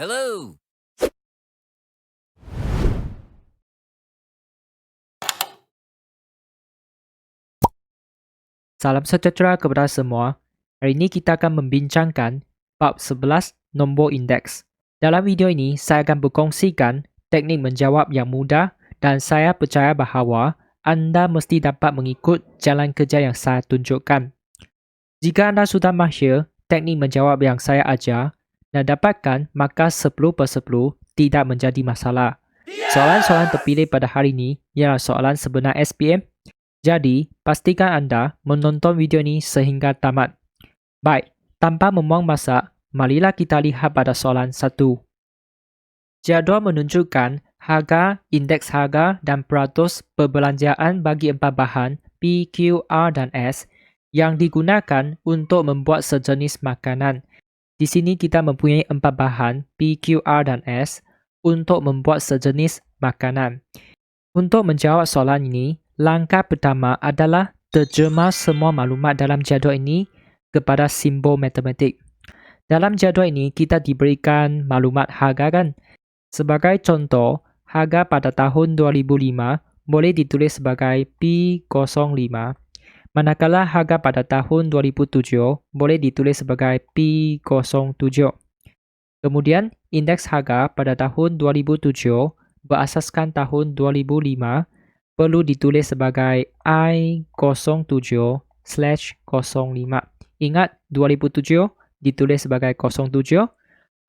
Hello. Salam sejahtera kepada semua. Hari ini kita akan membincangkan bab 11 nombor indeks. Dalam video ini, saya akan berkongsikan teknik menjawab yang mudah dan saya percaya bahawa anda mesti dapat mengikut jalan kerja yang saya tunjukkan. Jika anda sudah mahir teknik menjawab yang saya ajar dan dapatkan markah 10/10 tidak menjadi masalah. Soalan-soalan terpilih pada hari ini ialah soalan sebenar SPM. Jadi, pastikan anda menonton video ini sehingga tamat. Baik, tanpa membuang masa, marilah kita lihat pada soalan 1. Jadual menunjukkan harga, indeks harga dan peratus perbelanjaan bagi 4 bahan P, Q, R dan S yang digunakan untuk membuat sejenis makanan. Di sini kita mempunyai 4 bahan P, Q, R dan S untuk membuat sejenis makanan. Untuk menjawab soalan ini, langkah pertama adalah terjemah semua maklumat dalam jadual ini kepada simbol matematik. Dalam jadual ini, kita diberikan maklumat harga kan? Sebagai contoh, harga pada tahun 2005 boleh ditulis sebagai P05, manakala harga pada tahun 2007 boleh ditulis sebagai P07. Kemudian, indeks harga pada tahun 2007 berasaskan tahun 2005 perlu ditulis sebagai I07/05. Ingat, 2007 ditulis sebagai 07,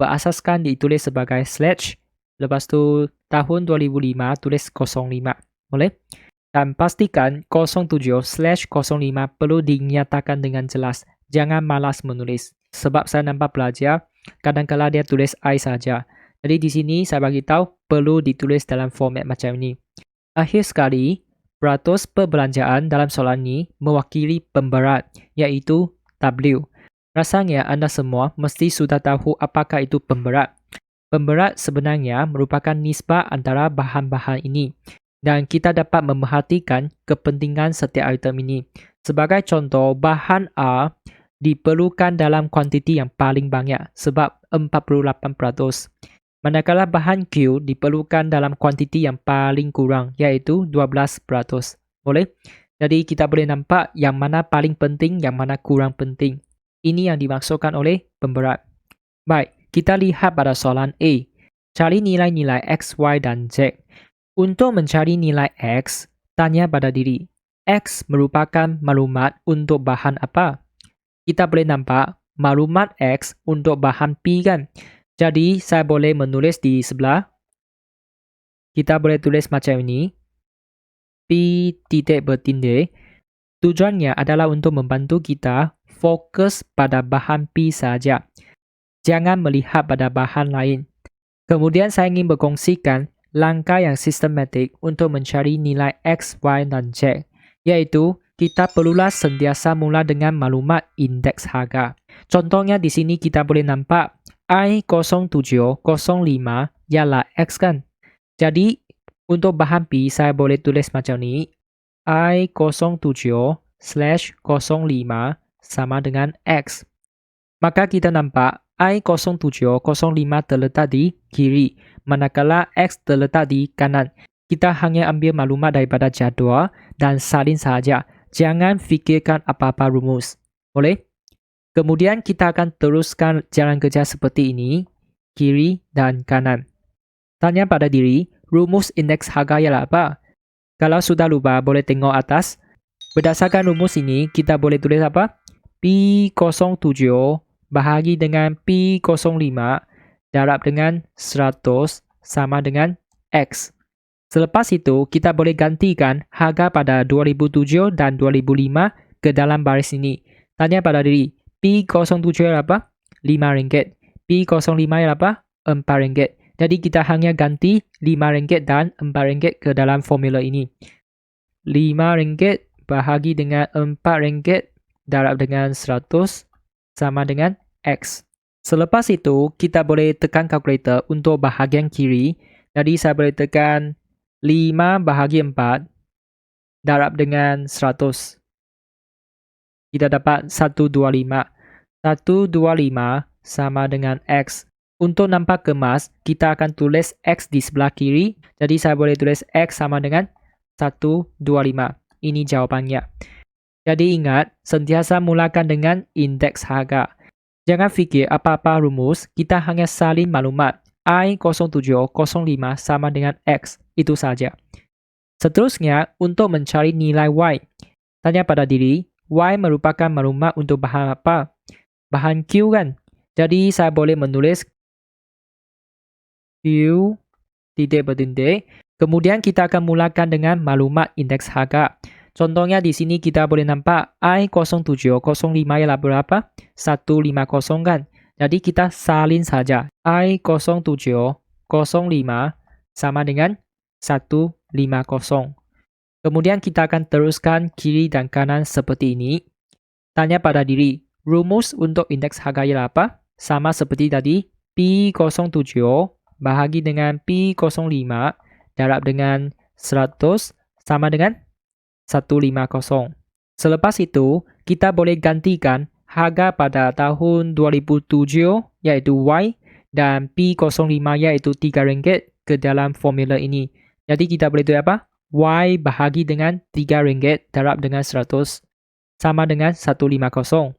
berasaskan ditulis sebagai slash, lepas tu tahun 2005 tulis 05. Boleh? Dan pastikan 07/05 perlu dinyatakan dengan jelas. Jangan malas menulis. Sebab saya nampak pelajar, kadang-kadang dia tulis I saja. Jadi di sini saya bagi tahu perlu ditulis dalam format macam ini. Akhir sekali, peratus perbelanjaan dalam soalan ini mewakili pemberat, iaitu W. Rasanya anda semua mesti sudah tahu apakah itu pemberat. Pemberat sebenarnya merupakan nisbah antara bahan-bahan ini dan kita dapat memerhatikan kepentingan setiap item ini. Sebagai contoh, bahan A diperlukan dalam kuantiti yang paling banyak sebab 48%. Manakala bahan Q diperlukan dalam kuantiti yang paling kurang iaitu 12%. Boleh? Jadi kita boleh nampak yang mana paling penting, yang mana kurang penting. Ini yang dimaksudkan oleh pemberat. Baik, kita lihat pada soalan A. Cari nilai-nilai X, Y dan Z. Untuk mencari nilai X, tanya pada diri. X merupakan maklumat untuk bahan apa? Kita boleh nampak maklumat X untuk bahan P kan? Jadi, saya boleh menulis di sebelah. Kita boleh tulis macam ini. P titik bertindih. Tujuannya adalah untuk membantu kita fokus pada bahan P saja. Jangan melihat pada bahan lain. Kemudian saya ingin berkongsikan langkah yang sistematik untuk mencari nilai X, Y dan Z. Iaitu, kita perlulah sentiasa mula dengan maklumat indeks harga. Contohnya di sini kita boleh nampak I0705 ialah X kan. Jadi, untuk bahan P saya boleh tulis macam ni. I07/05 sama dengan X. Maka kita nampak I07/05 terletak di kiri, manakala X terletak di kanan. Kita hanya ambil maklumat daripada jadual dan salin sahaja. Jangan fikirkan apa-apa rumus. Boleh? Kemudian kita akan teruskan jalan kerja seperti ini, kiri dan kanan. Tanya pada diri, rumus indeks harga ialah apa? Kalau sudah lupa, boleh tengok atas. Berdasarkan rumus ini, kita boleh tulis apa? P07 bahagi dengan P05 darab dengan 100 sama dengan X. Selepas itu, kita boleh gantikan harga pada 2007 dan 2005 ke dalam baris ini. Tanya pada diri, P07 ialah apa? RM5. P05 ialah apa? RM4. Jadi kita hanya ganti RM5 dan RM4 ke dalam formula ini. RM5 bahagi dengan RM4 darab dengan 100 sama dengan X. Selepas itu, kita boleh tekan kalkulator untuk bahagian kiri. Jadi saya boleh tekan 5 bahagi 4 darab dengan 100. Kita dapat 125. 125 sama dengan X. Untuk nampak kemas, kita akan tulis X di sebelah kiri. Jadi saya boleh tulis X sama dengan 125. Ini jawabannya. Jadi ingat, sentiasa mulakan dengan indeks harga. Jangan fikir apa-apa rumus, kita hanya salin maklumat. I0705 sama dengan X, itu saja. Seterusnya, untuk mencari nilai Y. Tanya pada diri, Y merupakan maklumat untuk bahan apa? Bahan Q kan? Jadi saya boleh menulis Q titik bertindik. Kemudian kita akan mulakan dengan maklumat indeks harga. Contohnya di sini kita boleh nampak I0705 ialah berapa? 150 kan? Jadi kita salin saja. I0705 sama dengan 150. Kemudian kita akan teruskan kiri dan kanan seperti ini. Tanya pada diri, rumus untuk indeks harga ialah apa? Sama seperti tadi, P07 bahagi dengan P05 darab dengan 100 sama dengan 150. Selepas itu, kita boleh gantikan harga pada tahun 2007 yaitu Y dan P05 yaitu RM3 ke dalam formula ini. Jadi kita boleh tulis apa? Y bahagi dengan RM3 darab dengan 100 sama dengan 150.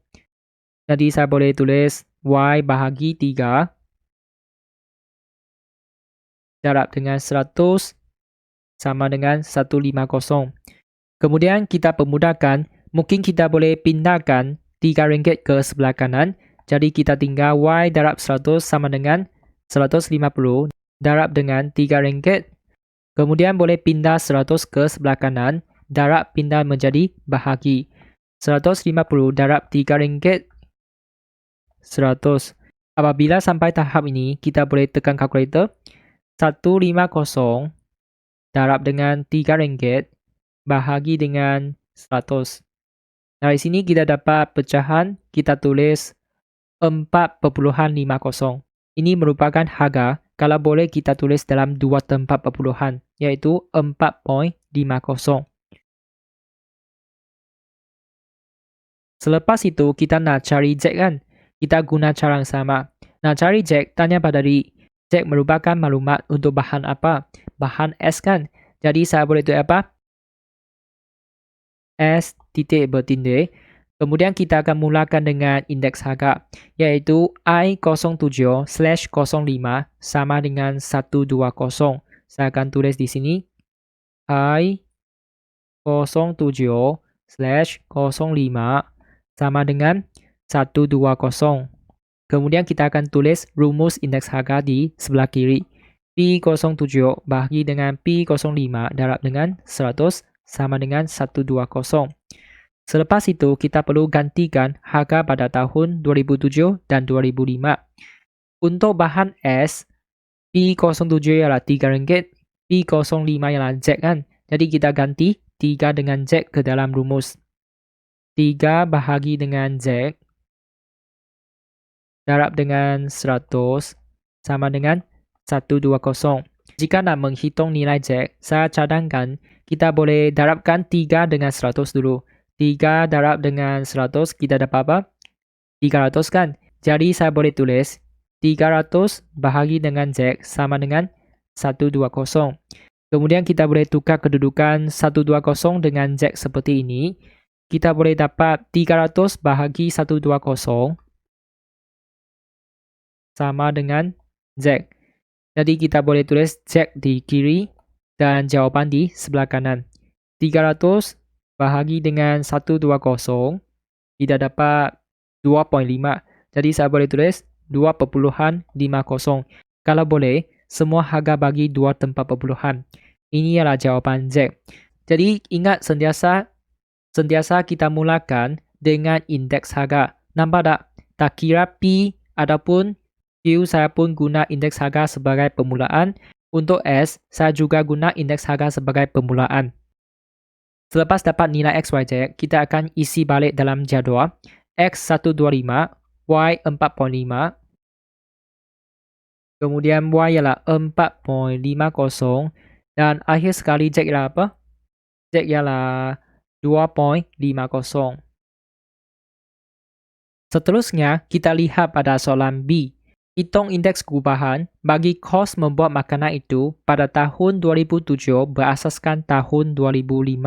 Jadi saya boleh tulis Y bahagi 3 darab dengan 100 sama dengan 150. Kemudian kita permudahkan, mungkin kita boleh pindahkan RM3 ke sebelah kanan. Jadi kita tinggal Y darab 100 sama dengan 150 darab dengan RM3. Kemudian boleh pindah 100 ke sebelah kanan, darab pindah menjadi bahagi. 150 darab RM3 100. Apabila sampai tahap ini, kita boleh tekan kalkulator. 150 darab dengan RM3 bahagi dengan 100. Dari sini kita dapat pecahan, kita tulis 4,50. Ini merupakan harga, kalau boleh kita tulis dalam dua tempat perpuluhan, yaitu 4,50. Selepas itu, kita nak cari Z kan? Kita guna cara yang sama. Nak cari Z, tanya pada diri. Z merupakan maklumat untuk bahan apa? Bahan S kan? Jadi saya boleh tulis apa? S titik bertindik. Kemudian kita akan mulakan dengan indeks harga, yaitu I07/05 sama dengan 120. Saya akan tulis di sini I07/05 sama dengan 120. Kemudian kita akan tulis rumus indeks harga di sebelah kiri. P07 bahagi dengan P05 darab dengan 100 sama dengan 120. Selepas itu, kita perlu gantikan harga pada tahun 2007 dan 2005. Untuk bahan S, P07 ialah RM3, P05 ialah Z kan? Jadi kita ganti 3 dengan Z ke dalam rumus. 3 bahagi dengan Z darab dengan 100 sama dengan 120. Jika nak menghitung nilai Z, saya cadangkan kita boleh darabkan 3 dengan 100 dulu. 3 darab dengan 100 kita dapat apa? 300 kan? Jadi saya boleh tulis 300 bahagi dengan Z sama dengan 120. Kemudian kita boleh tukar kedudukan 120 dengan Z seperti ini. Kita boleh dapat 300 bahagi 120 sama dengan Z. Jadi kita boleh tulis Z di kiri dan jawapan di sebelah kanan. 300 bahagi dengan 120, kita dapat 2,5. Jadi saya boleh tulis 2,50. Kalau boleh, semua harga bagi dua tempat perpuluhan. Ini adalah jawapan Z. Jadi ingat sentiasa kita mulakan dengan indeks harga. Nampak tak? Tak kira P ataupun Q, saya pun guna indeks harga sebagai permulaan. Untuk S, saya juga guna indeks harga sebagai permulaan. Selepas dapat nilai X, Y, Z, kita akan isi balik dalam jadual. X 125, Y 4,5. Kemudian Y ialah 4,50. Dan akhir sekali Z ialah apa? Z ialah 2,50. Seterusnya, kita lihat pada soalan B. Hitung indeks perubahan bagi kos membuat makanan itu pada tahun 2007 berasaskan tahun 2005.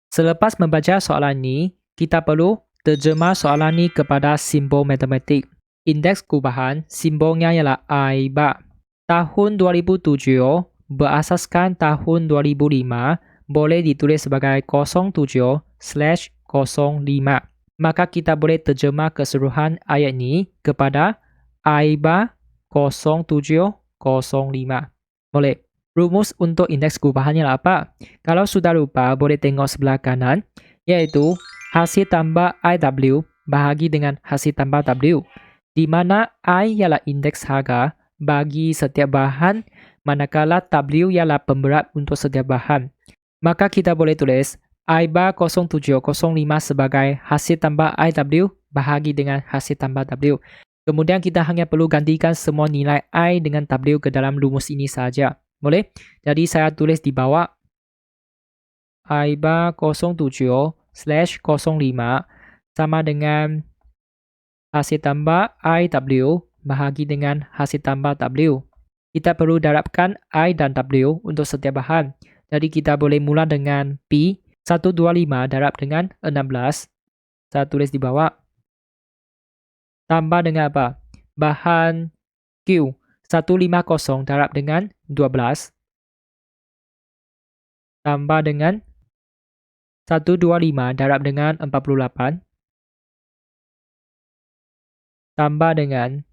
Selepas membaca soalan ini, kita perlu terjemah soalan ini kepada simbol matematik. Indeks perubahan simbolnya ialah I bar. Tahun 2007 berasaskan tahun 2005 boleh ditulis sebagai 07/05. Maka kita boleh terjemah keseluruhan ayat ini kepada I bar 07/05. Boleh. Rumus untuk indeks perubahannya apa? Kalau sudah lupa, boleh tengok sebelah kanan, iaitu hasil tambah IW bahagi dengan hasil tambah W, di mana I ialah indeks harga bagi setiap bahan, manakala W ialah pemberat untuk setiap bahan. Maka kita boleh tulis I bar 07/05 sebagai hasil tambah IW bahagi dengan hasil tambah W. Kemudian kita hanya perlu gantikan semua nilai I dengan W ke dalam rumus ini saja. Boleh? Jadi saya tulis di bawah I bar 07/05 sama dengan hasil tambah IW bahagi dengan hasil tambah W. Kita perlu darabkan I dan W untuk setiap bahan. Jadi kita boleh mula dengan P 125 darab dengan 16. Saya tulis di bawah. Tambah dengan apa? Bahan Q 150 darab dengan 12. Tambah dengan 125 darab dengan 48. Tambah dengan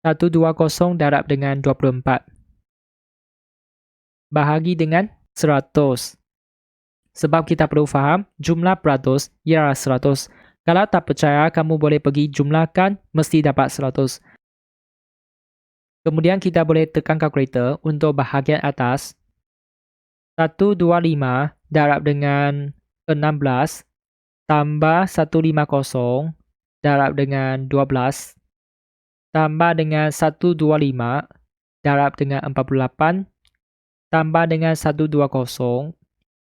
120 darab dengan 24. Bahagi dengan 100. Sebab kita perlu faham, jumlah peratus ialah 100. Kalau tak percaya, kamu boleh pergi jumlahkan, mesti dapat 100. Kemudian kita boleh tekan kalkulator untuk bahagian atas. 125 darab dengan 16 tambah 150 darab dengan 12 tambah dengan 125 darab dengan 48 tambah dengan 120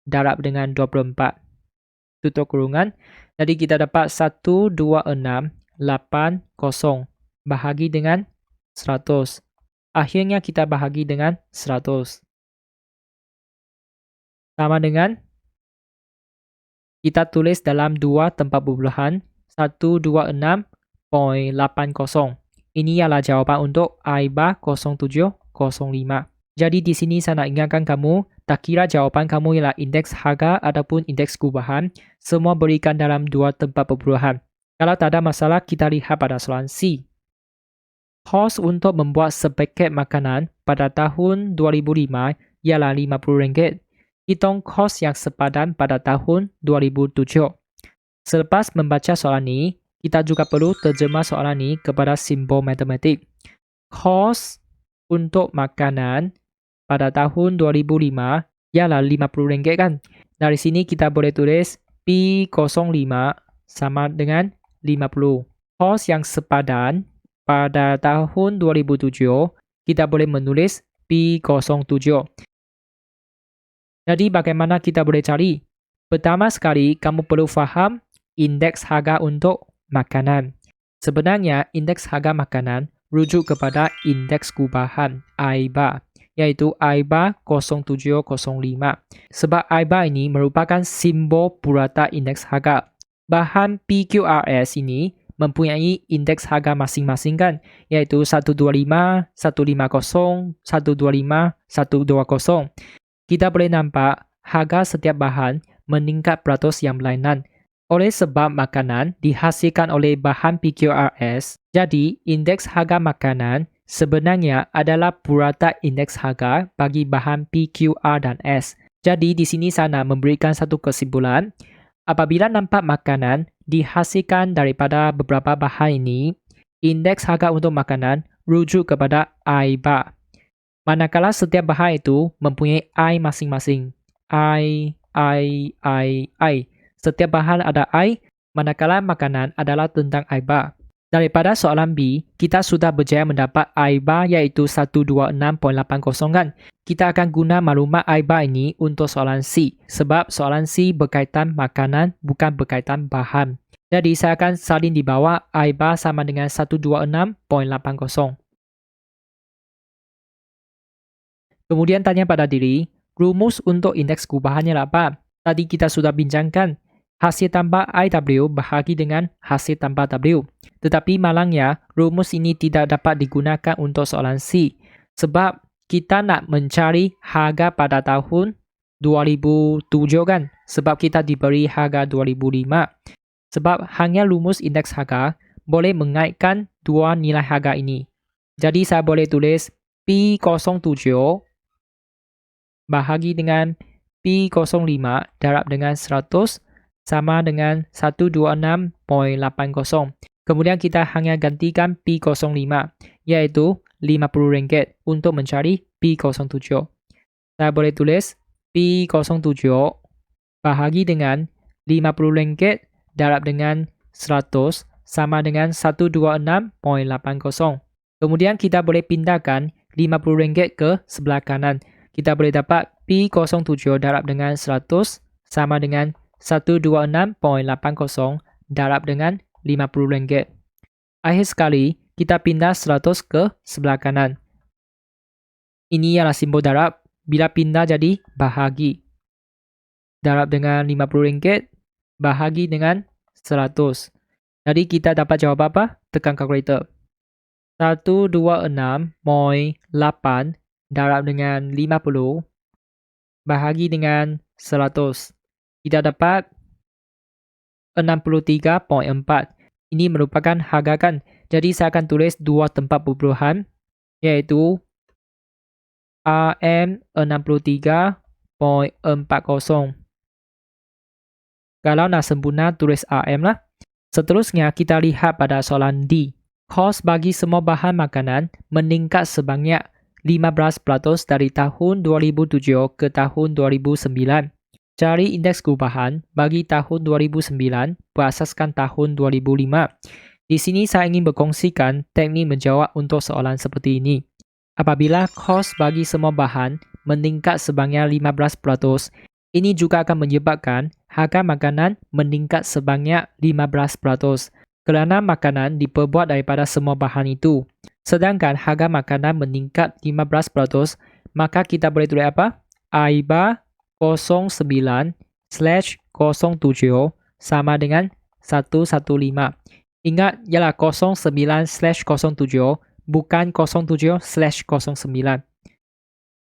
darab dengan 24. Tutup kurungan. Jadi kita dapat 12680 bahagi dengan 100. Akhirnya kita bahagi dengan 100. Sama dengan kita tulis dalam dua tempat pembuahan 126.80. Ini ialah jawapan untuk I bar 07/05. Jadi di sini saya nak ingatkan kamu, tak kira jawapan kamu ialah indeks harga ataupun indeks perubahan, semua berikan dalam dua tempat pembuahan. Kalau tak ada masalah, kita lihat pada soalan C. Kos untuk membuat sepaket makanan pada tahun 2005 ialah RM50. Hitung kos yang sepadan pada tahun 2007. Selepas membaca soalan ini, kita juga perlu terjemah soalan ini kepada simbol matematik. Kos untuk makanan pada tahun 2005 ialah RM50 kan? Dari sini kita boleh tulis P05 sama dengan 50. Kos yang sepadan pada tahun 2007, kita boleh menulis P07. Jadi bagaimana kita boleh cari? Pertama sekali, kamu perlu faham indeks harga untuk makanan. Sebenarnya, indeks harga makanan rujuk kepada indeks perubahan I bar, iaitu I bar 07/05. Sebab I bar ini merupakan simbol purata indeks harga. Bahan PQRS ini mempunyai indeks harga masing-masing kan, iaitu 125, 150, 125, 120. Kita boleh nampak harga setiap bahan meningkat peratus yang berlainan. Oleh sebab makanan dihasilkan oleh bahan PQRS, jadi indeks harga makanan sebenarnya adalah purata indeks harga bagi bahan PQR dan S. Jadi di sini saya memberikan satu kesimpulan. Apabila nampak makanan dihasilkan daripada beberapa bahan ini, indeks harga untuk makanan rujuk kepada I bar. Manakala setiap bahan itu mempunyai I masing-masing. I. Setiap bahan ada I, manakala makanan adalah tentang I bar. Daripada soalan B, kita sudah berjaya mendapat I bar iaitu 126.80 kan. Kita akan guna maklumat I bar ini untuk soalan C. Sebab soalan C berkaitan makanan bukan berkaitan bahan. Jadi saya akan salin di bawah I bar sama dengan 126.80. Kemudian tanya pada diri, rumus untuk indeks gubahannya apa? Tadi kita sudah bincangkan, hasil tambah IW bahagi dengan hasil tambah W. Tetapi malangnya, rumus ini tidak dapat digunakan untuk soalan C. Sebab kita nak mencari harga pada tahun 2007 kan? Sebab kita diberi harga 2005. Sebab hanya rumus indeks harga boleh mengaitkan dua nilai harga ini. Jadi saya boleh tulis P07 bahagi dengan P05 darab dengan 100 sama dengan 126.80. Kemudian kita hanya gantikan P05 iaitu RM50 untuk mencari P07. Saya boleh tulis P07 bahagi dengan RM50 darab dengan 100 sama dengan 126.80. Kemudian kita boleh pindahkan RM50 ke sebelah kanan. Kita boleh dapat P07 darab dengan 100 sama dengan 126.80 darab dengan RM50. Akhir sekali, kita pindah 100 ke sebelah kanan. Ini ialah simbol darab. Bila pindah jadi bahagi. Darab dengan RM50 bahagi dengan 100. Jadi kita dapat jawab apa? Tekan kalkulator. 126.8 darab dengan 50 bahagi dengan 100. Kita dapat 63.4. Ini merupakan harga kan. Jadi saya akan tulis dua tempat perpuluhan iaitu RM63.40. Kalau nak sempurna tulis RM lah. Seterusnya kita lihat pada soalan D. Kos bagi semua bahan makanan meningkat sebanyak 15% dari tahun 2007 ke tahun 2009. Cari indeks gubahan bagi tahun 2009 berasaskan tahun 2005. Di sini saya ingin berkongsikan teknik menjawab untuk soalan seperti ini. Apabila kos bagi semua bahan meningkat sebanyak 15%, ini juga akan menyebabkan harga makanan meningkat sebanyak 15%. Kerana makanan diperbuat daripada semua bahan itu. Sedangkan harga makanan meningkat 15%, maka kita boleh tulis apa? I bar 09/07 sama dengan 115. Ingat, ialah 09/07, bukan 07/09.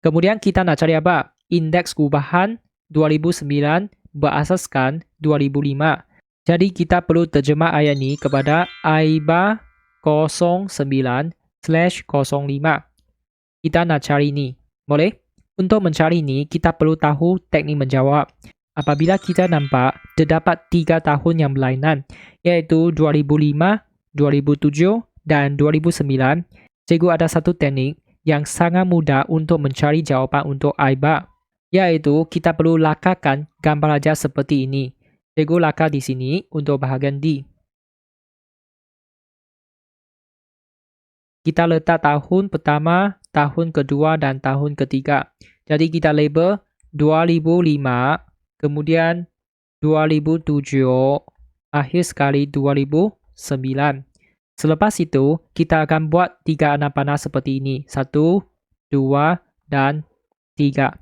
Kemudian kita nak cari apa? Indeks gubahan 2009 berasaskan 2005. Jadi kita perlu terjemah ayat ini kepada I bar 09/05. Kita nak cari ini. Boleh? Untuk mencari ini, kita perlu tahu teknik menjawab. Apabila kita nampak terdapat 3 tahun yang berlainan, iaitu 2005, 2007 dan 2009, cikgu ada satu teknik yang sangat mudah untuk mencari jawapan untuk I bar. Iaitu kita perlu lakarkan gambar ajar seperti ini. Cikgu lakar di sini untuk bahagian D. Kita letak tahun pertama, tahun kedua dan tahun ketiga. Jadi kita label 2005, kemudian 2007, akhir sekali 2009. Selepas itu, kita akan buat 3 anak panah seperti ini. 1, 2 dan 3.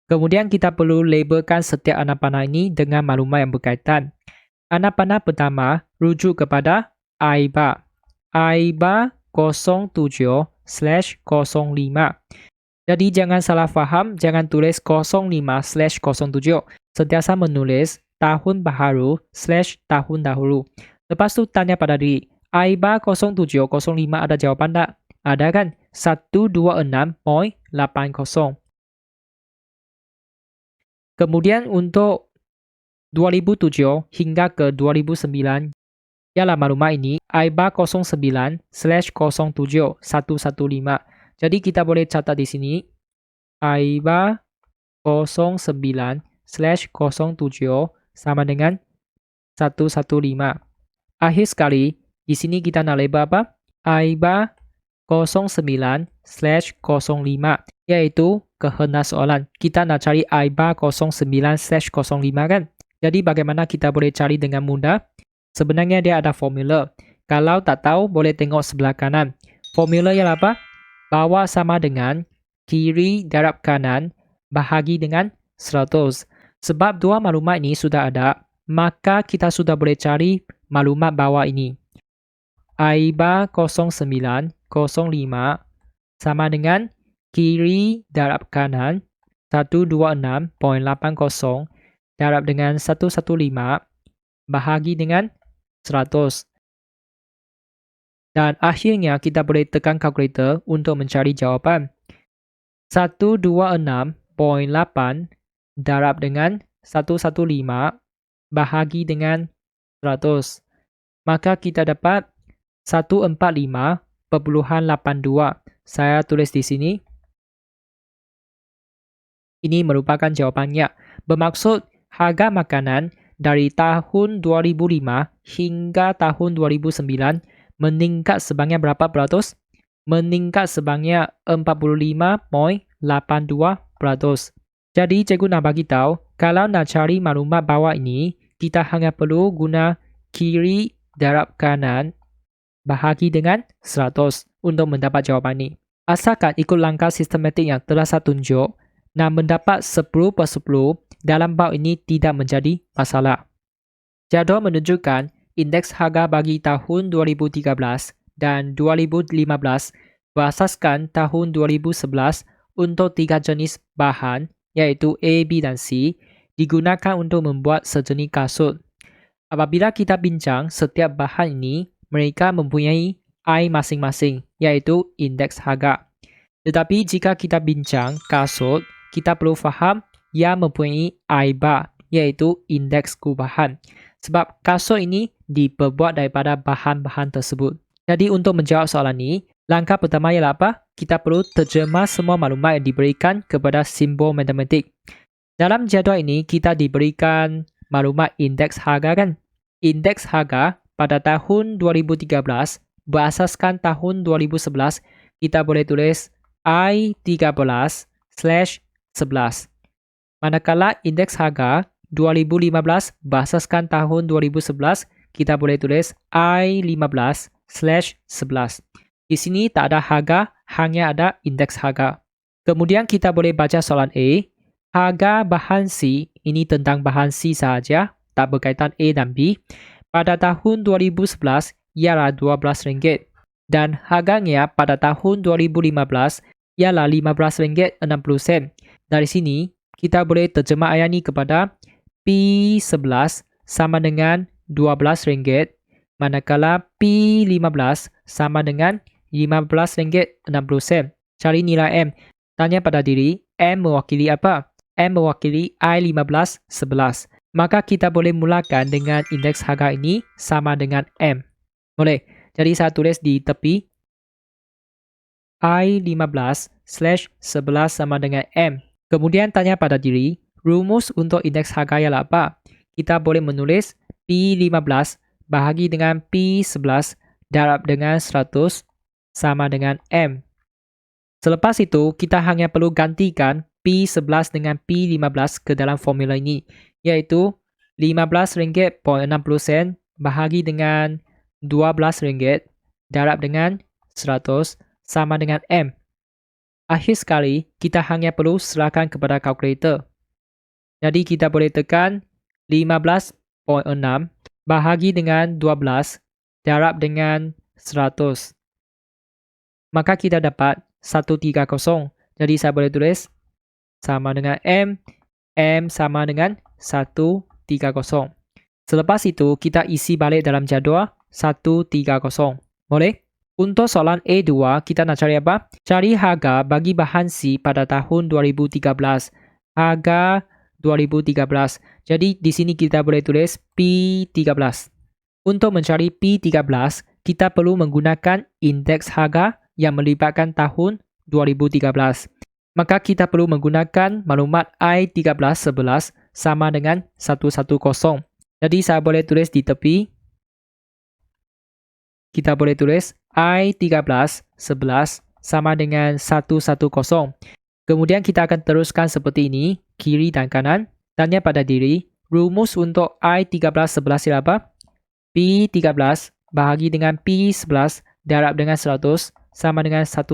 Kemudian kita perlu labelkan setiap anak panah ini dengan maklumat yang berkaitan. Anak panah pertama rujuk kepada I bar. I bar 07/05. Jadi jangan salah faham, jangan tulis 05/07. Sentiasa menulis tahun baharu /tahun dahulu. Lepas tu tanya pada diri, I bar 07/05 ada jawapan tak? Ada kan? 126.80. Kemudian untuk 2007 hingga ke 2009, ialah maklumat ini I bar 09/07 115. Jadi kita boleh catat di sini I bar 09/07 sama dengan 115. Akhir sekali, di sini kita nak label apa? I bar 09/05, iaitu kehendak soalan. Kita nak cari I bar 09/05 kan? Jadi bagaimana kita boleh cari dengan mudah? Sebenarnya dia ada formula. Kalau tak tahu, boleh tengok sebelah kanan. Formula ialah apa? Bawah sama dengan kiri darab kanan bahagi dengan 100. Sebab dua maklumat ini sudah ada, maka kita sudah boleh cari maklumat bawah ini. I bar 0905 sama dengan kiri darab kanan 126.80 darab dengan 115 bahagi dengan 100. Dan akhirnya kita boleh tekan kalkulator untuk mencari jawapan. 126.8 darab dengan 115 bahagi dengan 100. Maka kita dapat 145.82. Saya tulis di sini. Ini merupakan jawapannya. Bermaksud harga makanan dari tahun 2005 hingga tahun 2009 meningkat sebanyak berapa peratus? Meningkat sebanyak 45.82%. Jadi cikgu nak bagi tahu, kalau nak cari maklumat bawah ini, kita hanya perlu guna kiri darab kanan bahagi dengan 100 untuk mendapat jawapan ini. Asalkan ikut langkah sistematik yang telah saya tunjuk, nak mendapat 10/10 dalam bab ini tidak menjadi masalah. Jadual menunjukkan indeks harga bagi tahun 2013 dan 2015 berasaskan tahun 2011 untuk 3 jenis bahan iaitu A, B dan C digunakan untuk membuat sejenis kasut. Apabila kita bincang setiap bahan ini, mereka mempunyai I masing-masing iaitu indeks harga. Tetapi jika kita bincang kasut, kita perlu faham yang mempunyai I bar iaitu indeks kubahan. Sebab kasut ini diperbuat daripada bahan-bahan tersebut. Jadi untuk menjawab soalan ini, langkah pertama ialah apa? Kita perlu terjemah semua maklumat yang diberikan kepada simbol matematik. Dalam jadual ini, kita diberikan maklumat indeks harga kan? Indeks harga pada tahun 2013 berasaskan tahun 2011, kita boleh tulis I13/11. Manakala indeks harga 2015 berasaskan tahun 2011, kita boleh tulis I15/11. Di sini tak ada harga, hanya ada indeks harga. Kemudian kita boleh baca soalan A. Harga bahan C, ini tentang bahan C sahaja, tak berkaitan A dan B. Pada tahun 2011 ialah RM12 dan harganya pada tahun 2015 ialah RM15.60. Dari sini, kita boleh terjemah ayat ini kepada P11 sama dengan RM12, manakala P15 sama dengan RM15.60. Cari nilai M. Tanya pada diri, M mewakili apa? M mewakili I15/11. Maka kita boleh mulakan dengan indeks harga ini sama dengan M. Boleh. Jadi saya tulis di tepi I15/11 sama dengan M. Kemudian tanya pada diri, rumus untuk indeks harga ialah apa? Kita boleh menulis P15 bahagi dengan P11 darab dengan 100 sama dengan M. Selepas itu, kita hanya perlu gantikan P11 dengan P15 ke dalam formula ini, iaitu RM15.60 bahagi dengan RM12 darab dengan 100 sama dengan M. Akhir sekali, kita hanya perlu serahkan kepada kalkulator. Jadi kita boleh tekan 15.6 bahagi dengan 12 darab dengan 100. Maka kita dapat 130. Jadi saya boleh tulis sama dengan M. M sama dengan 130. Selepas itu, kita isi balik dalam jadual 130. Boleh? Untuk soalan A2, kita nak cari apa? Cari harga bagi bahan C pada tahun 2013. Harga 2013. Jadi di sini kita boleh tulis P13. Untuk mencari P13, kita perlu menggunakan indeks harga yang melibatkan tahun 2013. Maka kita perlu menggunakan maklumat I13/11 sama dengan 110. Jadi saya boleh tulis di tepi. Kita boleh tulis I13/11 sama dengan 110. Kemudian kita akan teruskan seperti ini, kiri dan kanan. Tanya pada diri, rumus untuk I13/11 ialah apa? P13 bahagi dengan P11 darab dengan 100 sama dengan 110.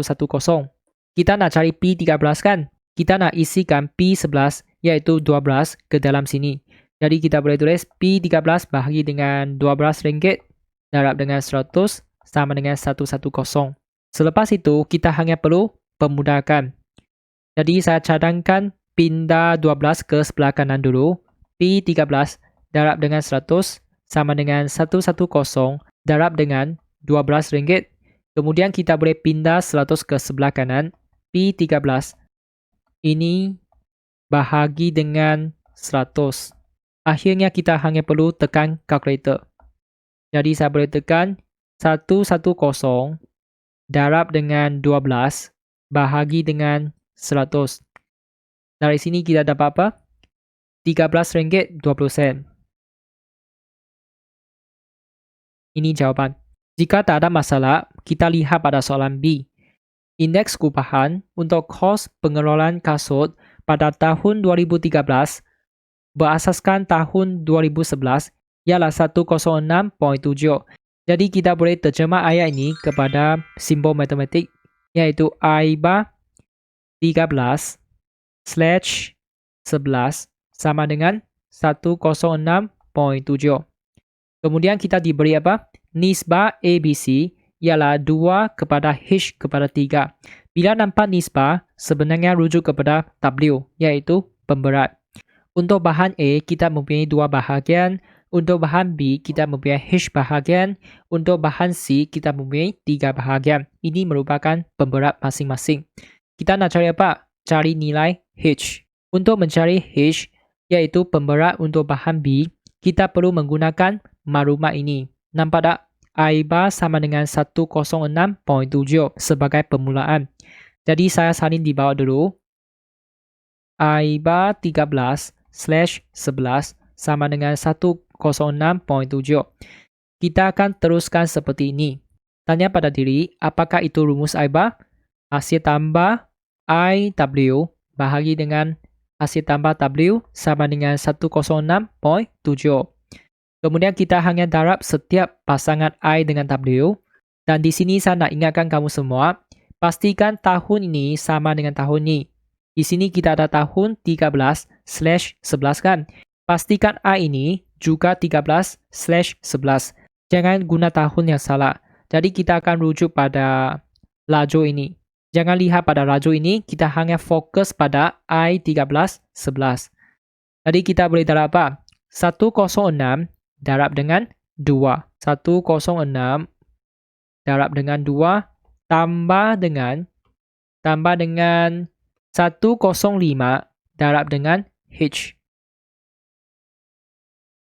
Kita nak cari P13 kan? Kita nak isikan P11 iaitu 12 ke dalam sini. Jadi kita boleh tulis P13 bahagi dengan RM12 darab dengan 100 sama dengan 110. Selepas itu, kita hanya perlu pemudahkan. Jadi saya cadangkan pindah 12 ke sebelah kanan dulu. P13 darab dengan 100 sama dengan 110 darab dengan RM12. Kemudian kita boleh pindah 100 ke sebelah kanan. P13 ini bahagi dengan 100. Akhirnya kita hanya perlu tekan kalkulator. Jadi saya boleh tekan 110 darab dengan 12 bahagi dengan 100. Dari sini kita dapat apa? RM13.20. Ini jawapan. Jika tak ada masalah, kita lihat pada soalan B. Indeks kupahan untuk kos pengelolaan kasut pada tahun 2013 berasaskan tahun 2011 ialah 106.7. Jadi kita boleh terjemah ayat ini kepada simbol matematik iaitu I bar 13/11 sama dengan 106.7. Kemudian kita diberi apa? Nisbah ABC ialah 2/H/3. Bila nampak nisbah, sebenarnya rujuk kepada W, iaitu pemberat. Untuk bahan A, kita mempunyai 2 bahagian. Untuk bahan B, kita mempunyai H bahagian. Untuk bahan C, kita mempunyai 3 bahagian. Ini merupakan pemberat masing-masing. Kita nak cari apa? Cari nilai H. Untuk mencari H, iaitu pemberat untuk bahan B, kita perlu menggunakan maklumat ini. Nampak tak? I bar sama dengan 106.7 sebagai permulaan. Jadi saya salin di bawah dulu. I bar 13/11 sama dengan 106.7. Kita akan teruskan seperti ini. Tanya pada diri, apakah itu rumus I bar? Hasil tambah IW bahagi dengan hasil tambah W sama dengan 106.7. Kemudian kita hanya darab setiap pasangan I dengan W. Dan di sini saya nak ingatkan kamu semua, pastikan tahun ini sama dengan tahun ini. Di sini kita ada tahun 13/11 kan. Pastikan I ini juga 13/11. Jangan guna tahun yang salah. Jadi kita akan rujuk pada laju ini. Jangan lihat pada laju ini, kita hanya fokus pada I 13/11. Jadi kita boleh darab apa? 106 darab dengan 2. 106 darab dengan 2 tambah dengan 105 darab dengan H.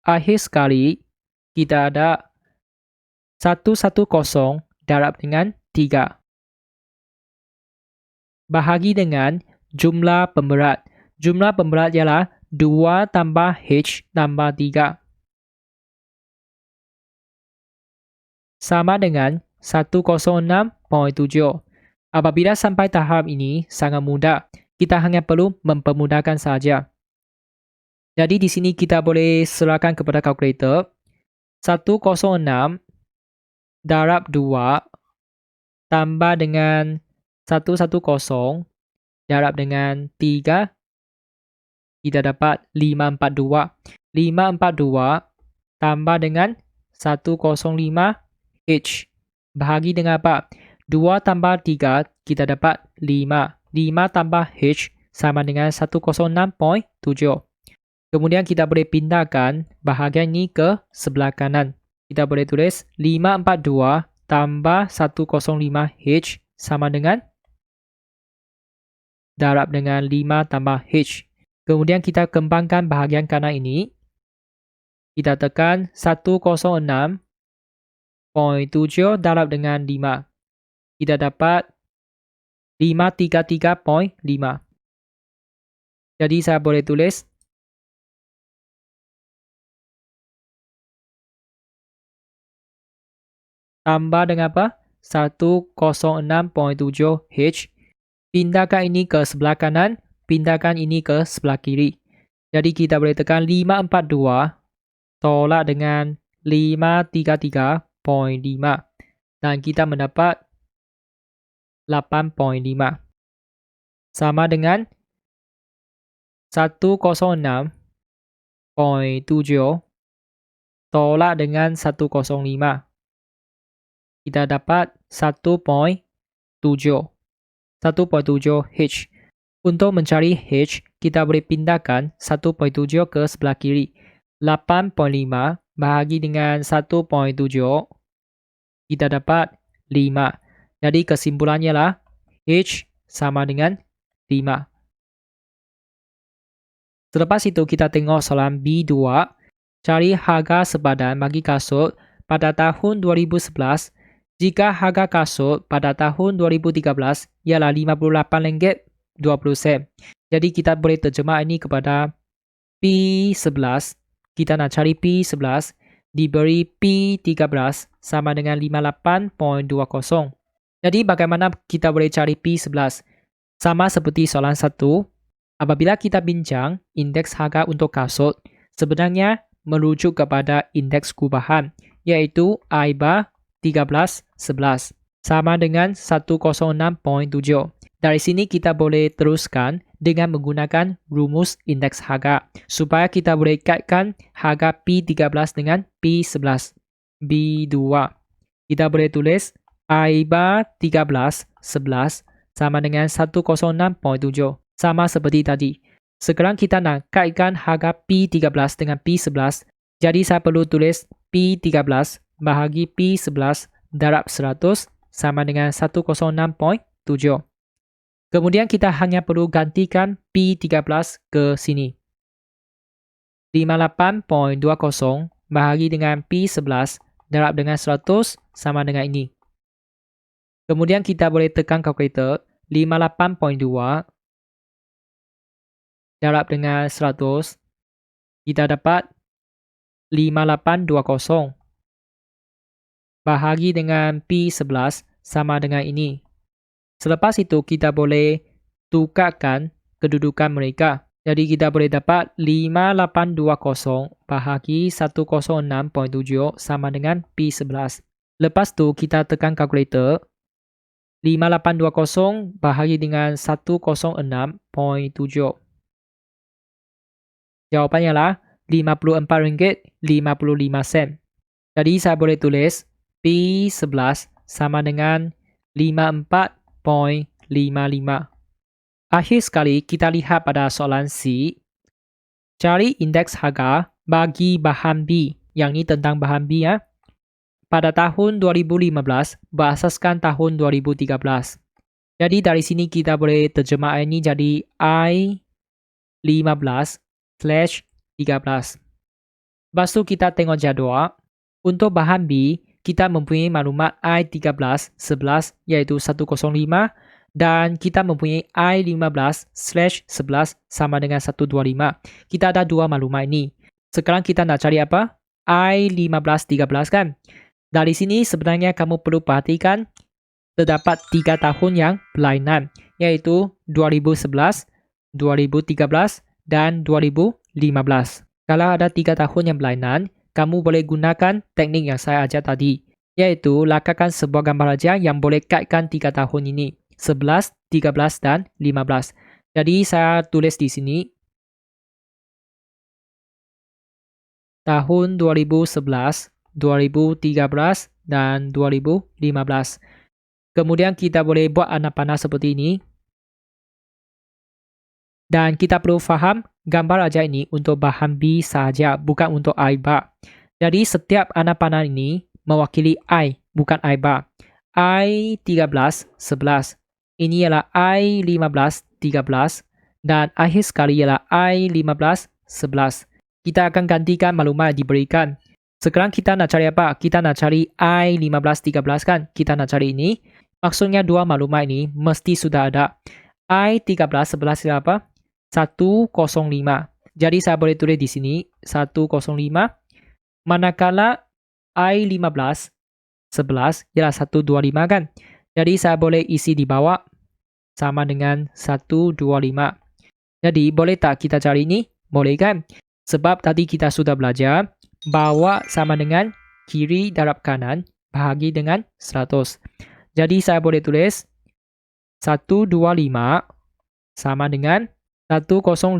Akhir sekali, kita ada 110 darab dengan 3. Bahagi dengan jumlah pemberat. Jumlah pemberat ialah 2 tambah H tambah 3. Sama dengan 106.7. Apabila sampai tahap ini, sangat mudah. Kita hanya perlu mempermudahkan saja. Jadi di sini kita boleh serahkan kepada kalkulator. 106 darab 2 tambah dengan 110 darab dengan 3. Kita dapat 542. 542 tambah dengan 105 H. Bahagi dengan apa? 2 tambah 3, kita dapat 5. 5 tambah H sama dengan 106.7. Kemudian kita boleh pindahkan bahagian ini ke sebelah kanan. Kita boleh tulis 542 tambah 105 H sama dengan darab dengan 5 tambah H. Kemudian kita kembangkan bahagian kanan ini. Kita tekan 106.7 darab dengan 5. Kita dapat 533.5. Jadi saya boleh tulis tambah dengan apa? 106.7 H. Pindahkan ini ke sebelah kanan, pindahkan ini ke sebelah kiri. Jadi kita boleh tekan 542 tolak dengan 533.5 dan kita mendapat 8.5 sama dengan 106.7 tolak dengan 105. Kita dapat 1.7 H. Untuk mencari H, kita boleh pindahkan 1.7 ke sebelah kiri. 8.5 bahagi dengan 1.7, kita dapat 5. Jadi kesimpulannya lah H sama dengan 5. Selepas itu kita tengok soalan B2. Cari harga sepadan bagi kasut pada tahun 2011 jika harga kasut pada tahun 2013 ialah RM58.20. Jadi kita boleh terjemah ini kepada P11. Kita nak cari P11 diberi P13 sama dengan 58.20. Jadi bagaimana kita boleh cari P11? Sama seperti soalan 1. Apabila kita bincang indeks harga untuk kasut, sebenarnya merujuk kepada indeks gubahan, iaitu I bar 1311 sama dengan 106.7. Dari sini kita boleh teruskan dengan menggunakan rumus indeks harga supaya kita boleh kaitkan harga P13 dengan P11. B2. Kita boleh tulis I bar 1311 sama dengan 106.7, sama seperti tadi. Sekarang kita nak kaitkan harga P13 dengan P11. Jadi saya perlu tulis P13 bahagi P11 darab 100 sama dengan 106.7. Kemudian kita hanya perlu gantikan P13 ke sini. 58.20 bahagi dengan P11 darab dengan 100 sama dengan ini. Kemudian kita boleh tekan kalkulator. 58.2 darab dengan 100, kita dapat 5820 bahagi dengan P11 sama dengan ini. Selepas itu kita boleh tukarkan kedudukan mereka. Jadi kita boleh dapat 5820 bahagi 106.7 sama dengan P11. Lepas tu kita tekan kalkulator. 5820 bahagi dengan 106.7. Jawapannya lah RM54.55. Jadi saya boleh tulis P11 sama dengan 54.55. Akhir sekali kita lihat pada soalan C. Cari indeks harga bagi bahan B. Yang ini tentang bahan B ya. Pada tahun 2015 berasaskan tahun 2013. Jadi dari sini kita boleh terjemah ini jadi I15/13. Lepas tu kita tengok jadual. Untuk bahan B, kita mempunyai maklumat I13, 11 iaitu 105 dan kita mempunyai I15/11 sama dengan 125. Kita ada dua maklumat ini. Sekarang kita nak cari apa? I15, 13 kan? Dari sini sebenarnya kamu perlu perhatikan terdapat 3 tahun yang berlainan, iaitu 2011, 2013 dan 2015. Kalau ada 3 tahun yang berlainan, kamu boleh gunakan teknik yang saya ajar tadi, iaitu lakarkan sebuah gambar ajar yang boleh kaitkan 3 tahun ini, 11, 13 dan 15. Jadi saya tulis di sini tahun 2011, 2013 dan 2015. Kemudian kita boleh buat anak panah seperti ini. Dan kita perlu faham gambar ajar ini untuk bahan B sahaja, bukan untuk I bar. Jadi setiap anak panah ini mewakili I, bukan I bar. I13, 11. Ini ialah I15, 13. Dan akhir sekali ialah I15, 11. Kita akan gantikan maklumat yang diberikan. Sekarang kita nak cari apa? Kita nak cari I15, 13 kan? Kita nak cari ini. Maksudnya dua maklumat ini mesti sudah ada. I13, 11 ialah apa? 105. Jadi saya boleh tulis di sini 105. Manakala I15, 11 ialah 125 kan? Jadi saya boleh isi di bawah sama dengan 125. Jadi boleh tak kita cari ini? Boleh kan? Sebab tadi kita sudah belajar bawah sama dengan kiri darab kanan bahagi dengan 100. Jadi saya boleh tulis 125 sama dengan 105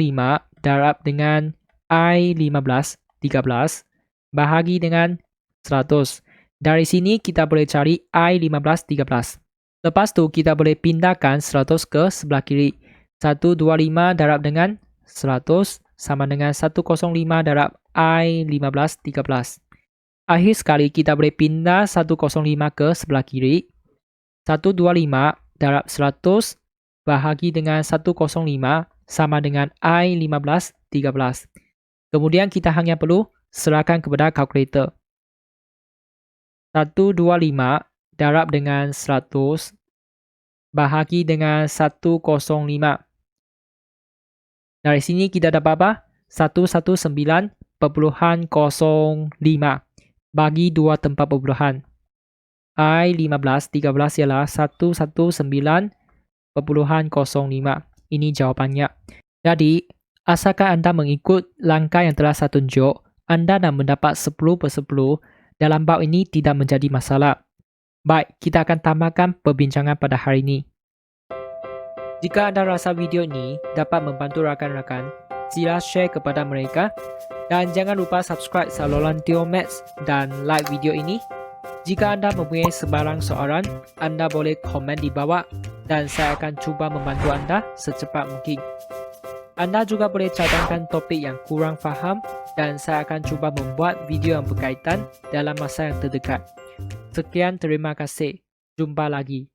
darab dengan I15 13 bahagi dengan 100. Dari sini kita boleh cari I15 13. Lepas tu kita boleh pindahkan 100 ke sebelah kiri. 125 darab dengan 100 sama dengan 105 darab I15 13. Akhir sekali kita boleh pindah 105 ke sebelah kiri. 125 darab 100 bahagi dengan 105 sama dengan I15 13. Kemudian kita hanya perlu serahkan kepada kalkulator. 125 darab dengan 100 bahagi dengan 105. Dari sini kita dapat apa? 119.05 bagi 2 tempat perpuluhan. I15 13 ialah 119.05. Ini jawapannya. Jadi, asalkan anda mengikut langkah yang telah saya tunjuk, anda nak mendapat 10/10 dalam bab ini tidak menjadi masalah. Baik, kita akan tambahkan perbincangan pada hari ini. Jika anda rasa video ini dapat membantu rakan-rakan, sila share kepada mereka dan jangan lupa subscribe saluran Teo Maths dan like video ini. Jika anda mempunyai sebarang soalan, anda boleh komen di bawah dan saya akan cuba membantu anda secepat mungkin. Anda juga boleh cadangkan topik yang kurang faham dan saya akan cuba membuat video yang berkaitan dalam masa yang terdekat. Sekian, terima kasih. Jumpa lagi.